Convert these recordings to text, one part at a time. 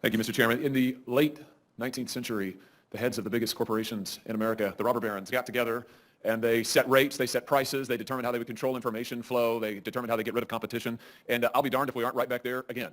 Thank you, Mr. Chairman. In the late 19th century, the heads of the biggest corporations in America, the robber barons, got together and they set rates, they set prices, they determined how they would control information flow, they determined how they get rid of competition, and I'll be darned if we aren't right back there again.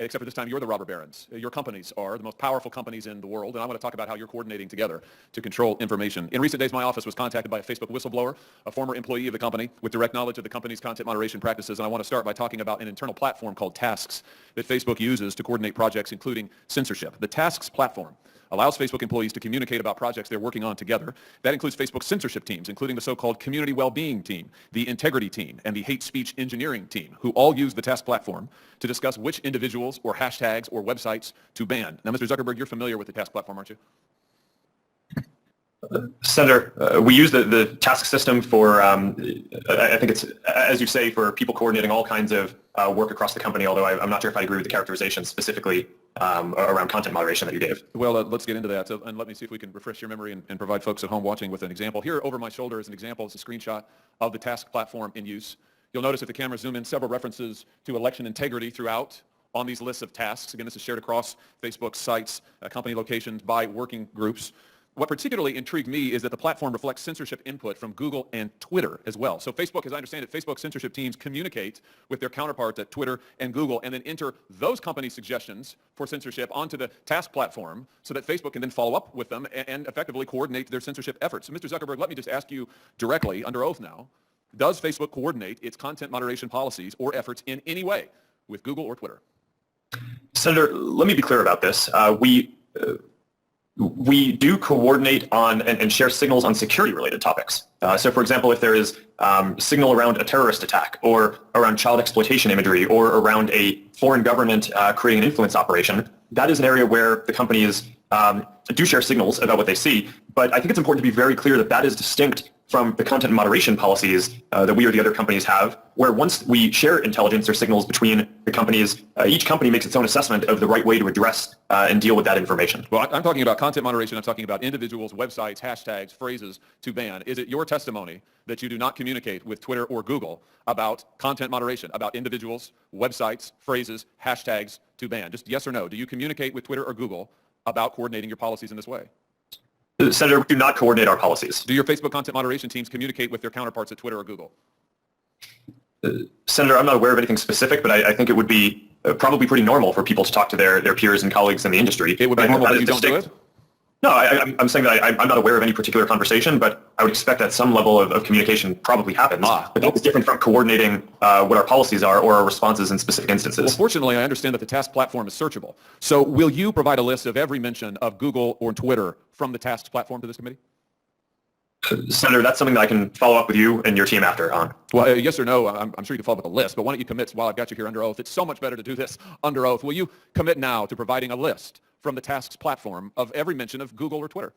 Except for this time, you're the robber barons. Your companies are the most powerful companies in the world, and I want to talk about how you're coordinating together to control information. In recent days, my office was contacted by a Facebook whistleblower, a former employee of the company, with direct knowledge of the company's content moderation practices, and I want to start by talking about an internal platform called Tasks that Facebook uses to coordinate projects, including censorship. The Tasks platform allows Facebook employees to communicate about projects they're working on together. That includes Facebook censorship teams, including the so-called community well-being team, the integrity team, and the hate speech engineering team, who all use the Task platform to discuss which individuals or hashtags or websites to ban. Now, Mr. Zuckerberg, you're familiar with the Task platform, aren't you? Senator, we use the task system for, I think it's, as you say, for people coordinating all kinds of work across the company, although I'm not sure if I agree with the characterization specifically around content moderation that you gave. Well, let's get into that, and let me see if we can refresh your memory and provide folks at home watching with an example. Here over my shoulder is an example. It's a screenshot of the Task platform in use. You'll notice if the camera zoom in several references to election integrity throughout on these lists of tasks. Again, this is shared across Facebook sites, company locations, by working groups. What particularly intrigued me is that the platform reflects censorship input from Google and Twitter as well. So Facebook, as I understand it, Facebook censorship teams communicate with their counterparts at Twitter and Google and then enter those company suggestions for censorship onto the Task platform so that Facebook can then follow up with them and effectively coordinate their censorship efforts. So Mr. Zuckerberg, let me just ask you directly, under oath now, does Facebook coordinate its content moderation policies or efforts in any way with Google or Twitter? Senator, let me be clear about this. We do coordinate on and share signals on security-related topics. So, for example, if there is signal around a terrorist attack or around child exploitation imagery or around a foreign government creating an influence operation, that is an area where the companies do share signals about what they see. But I think it's important to be very clear that that is distinct from the content moderation policies that we or the other companies have, where once we share intelligence or signals between the companies, each company makes its own assessment of the right way to address and deal with that information. Well, I'm talking about content moderation. I'm talking about individuals, websites, hashtags, phrases to ban. Is it your testimony that you do not communicate with Twitter or Google about content moderation, about individuals, websites, phrases, hashtags to ban? Just yes or no. Do you communicate with Twitter or Google about coordinating your policies in this way? Senator, we do not coordinate our policies. Do your Facebook content moderation teams communicate with their counterparts at Twitter or Google? Senator, I'm not aware of anything specific, but I think it would be probably pretty normal for people to talk to their peers and colleagues in the industry. It would be normal that you don't do it? No, I'm saying that I'm not aware of any particular conversation, but I would expect that some level of communication probably happens. But that's different from coordinating what our policies are or our responses in specific instances. Well, fortunately, I understand that the Task platform is searchable. So will you provide a list of every mention of Google or Twitter from the Tasks platform to this committee? Senator, that's something that I can follow up with you and your team after on. Well, yes or no, I'm sure you can follow up with a list, but why don't you commit while I've got you here under oath? It's so much better to do this under oath. Will you commit now to providing a list from the Tasks platform of every mention of Google or Twitter?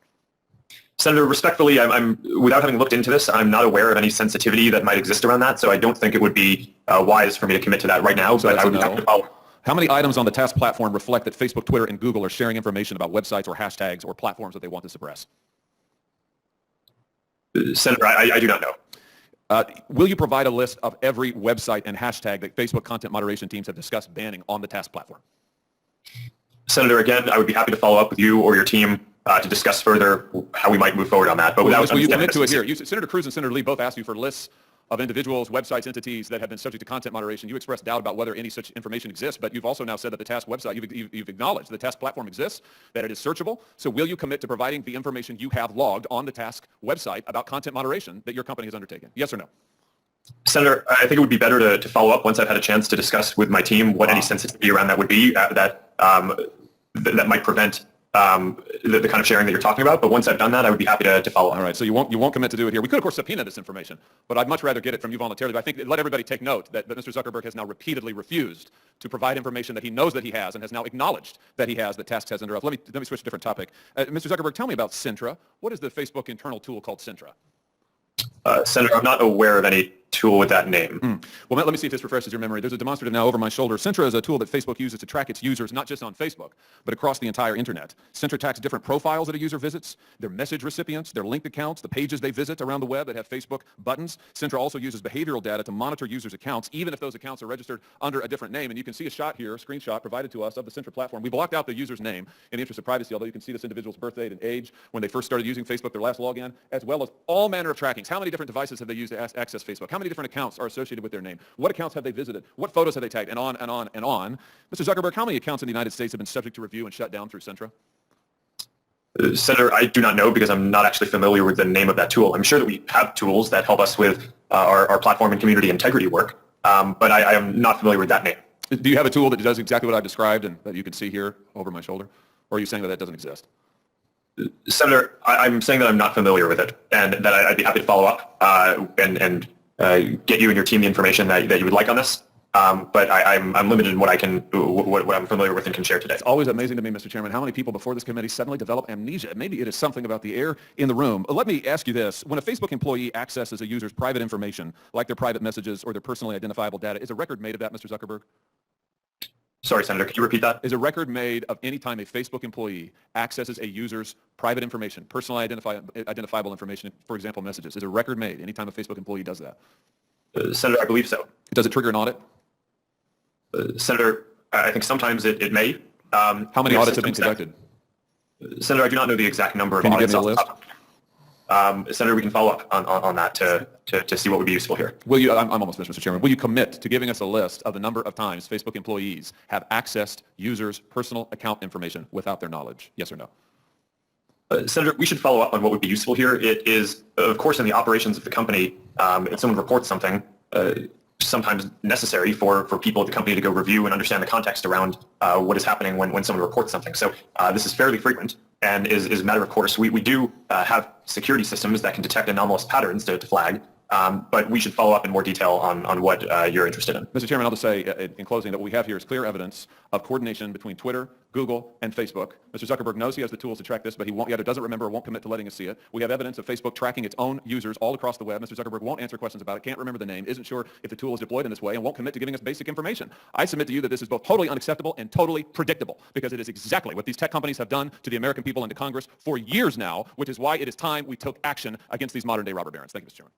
Senator, respectfully, I'm without having looked into this, I'm not aware of any sensitivity that might exist around that, so I don't think it would be wise for me to commit to that right now, so but I would have to follow. How many items on the Task platform reflect that Facebook, Twitter, and Google are sharing information about websites or hashtags or platforms that they want to suppress? Senator, I do not know. Will you provide a list of every website and hashtag that Facebook content moderation teams have discussed banning on the Task platform? Senator, again, I would be happy to follow up with you or your team to discuss further how we might move forward on that. But will you commit to it here? Senator Cruz and Senator Lee both asked you for lists of individuals, websites, entities that have been subject to content moderation. You expressed doubt about whether any such information exists, but you've also now said that the Task website, you've acknowledged the Task platform exists, that it is searchable. So will you commit to providing the information you have logged on the Task website about content moderation that your company has undertaken? Yes or no? Senator, I think it would be better to follow up once I've had a chance to discuss with my team what any sensitivity around that would be that might prevent the kind of sharing that you're talking about. But once I've done that, I would be happy to follow up. All right. So you won't commit to do it here. We could, of course, subpoena this information, but I'd much rather get it from you voluntarily. But I think let everybody take note that Mr. Zuckerberg has now repeatedly refused to provide information that he knows that he has and has now acknowledged that he has, that Tasks has under oath. Let me switch to a different topic. Mr. Zuckerberg, tell me about Centra. What is the Facebook internal tool called Centra? Senator, I'm not aware of any tool with that name. Well, let me see if this refreshes your memory. There's a demonstrative now over my shoulder. Centra is a tool that Facebook uses to track its users, not just on Facebook, but across the entire internet. Centra tracks different profiles that a user visits, their message recipients, their linked accounts, the pages they visit around the web that have Facebook buttons. Centra also uses behavioral data to monitor users' accounts, even if those accounts are registered under a different name. And you can see a shot here, a screenshot provided to us of the Centra platform. We blocked out the user's name in the interest of privacy, although you can see this individual's birth date and age when they first started using Facebook, their last login, as well as all manner of trackings. How many different devices have they used to access Facebook? How many different accounts are associated with their name? What accounts have they visited? What photos have they tagged? And on and on and on. Mr. Zuckerberg, how many accounts in the United States have been subject to review and shut down through Centra? Senator, I do not know because I'm not actually familiar with the name of that tool. I'm sure that we have tools that help us with our platform and community integrity work, but I am not familiar with that name. Do you have a tool that does exactly what I've described and that you can see here over my shoulder? Or are you saying that that doesn't exist? Senator, I'm saying that I'm not familiar with it and that I'd be happy to follow up and get you and your team the information that you would like on this. But I'm limited in what I'm familiar with and can share today. It's always amazing to me, Mr. Chairman, how many people before this committee suddenly develop amnesia. Maybe it is something about the air in the room. Let me ask you this. When a Facebook employee accesses a user's private information, like their private messages or their personally identifiable data, is a record made of that, Mr. Zuckerberg? Sorry, Senator, could you repeat that? Is a record made of any time a Facebook employee accesses a user's private information, personally identifiable information, for example, messages? Is a record made any time a Facebook employee does that? Senator, I believe so. Does it trigger an audit? Senator, I think sometimes it may. How many audits have been conducted? Senator, I do not know the exact number of Can you audits. give me a list? Senator, we can follow up on that to see what would be useful here. Will you, I'm almost finished, Mr. Chairman. Will you commit to giving us a list of the number of times Facebook employees have accessed users' personal account information without their knowledge? Yes or no? Senator, we should follow up on what would be useful here. It is, of course, in the operations of the company, if someone reports something, sometimes necessary for people at the company to go review and understand the context around what is happening when someone reports something. So this is fairly frequent and is a matter of course. We do have security systems that can detect anomalous patterns to flag, but we should follow up in more detail on what you're interested in. Mr. Chairman, I'll just say in closing that what we have here is clear evidence of coordination between Twitter, Google, and Facebook. Mr. Zuckerberg knows he has the tools to track this, but he either doesn't remember or won't commit to letting us see it. We have evidence of Facebook tracking its own users all across the web. Mr. Zuckerberg won't answer questions about it, can't remember the name, isn't sure if the tool is deployed in this way, and won't commit to giving us basic information. I submit to you that this is both totally unacceptable and totally predictable, because it is exactly what these tech companies have done to the American people and to Congress for years now, which is why it is time we took action against these modern-day robber barons. Thank you, Mr. Chairman.